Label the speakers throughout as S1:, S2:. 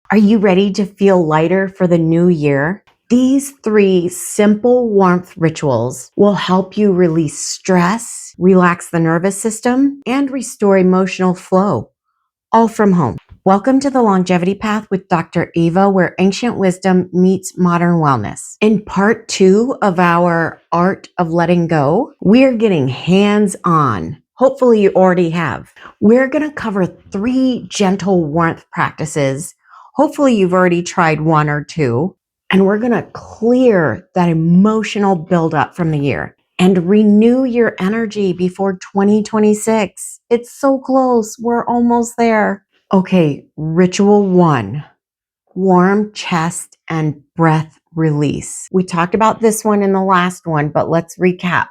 S1: Are you ready to feel lighter for the new year? These 3 simple warmth rituals will help you release stress, relax the nervous system, and restore emotional flow, all from home. Welcome to the Longevity Path with Dr. Eva, where ancient wisdom meets modern wellness. In part 2 of our Art of Letting Go, we're getting hands-on. Hopefully you already have. We're going to cover 3 gentle warmth practices. Hopefully you've already tried 1 or 2. And we're going to clear that emotional buildup from the year and renew your energy before 2026. It's so close. We're almost there. Okay, ritual 1, warm chest and breath release. We talked about this one in the last one, but let's recap.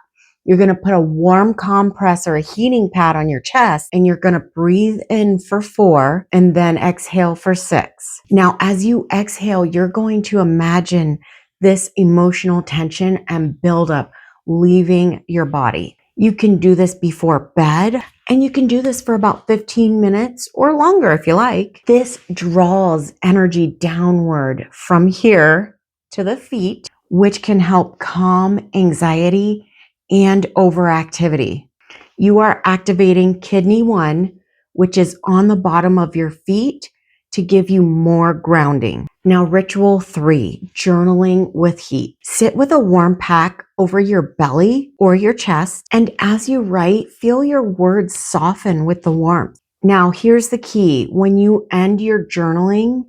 S1: You're going to put a warm compress or a heating pad on your chest, and you're going to breathe in for 4 and then exhale for 6. Now, as you exhale, you're going to imagine this emotional tension and buildup leaving your body. You can do this before bed, and you can do this for about 15 minutes or longer if you like. This draws energy downward from here to the feet, which can help calm anxiety and overactivity. You are activating kidney 1, which is on the bottom of your feet, to give you more grounding. Now, ritual 3, journaling with heat. Sit with a warm pack over your belly or your chest, and as you write, feel your words soften with the warmth. Now, here's the key. When you end your journaling,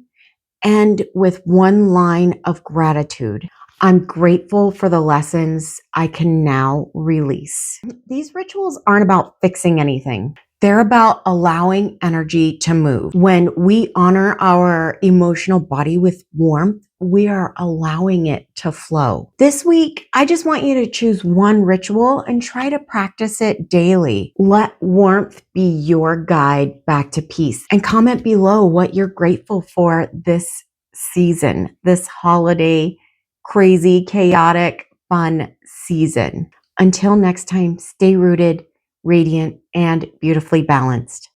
S1: end with 1 line of gratitude. I'm grateful for the lessons I can now release. These rituals aren't about fixing anything. They're about allowing energy to move. When we honor our emotional body with warmth, we are allowing it to flow. This week, I just want you to choose 1 ritual and try to practice it daily. Let warmth be your guide back to peace. And comment below what you're grateful for this season, this holiday, crazy, chaotic, fun season. Until next time, stay rooted, radiant, and beautifully balanced.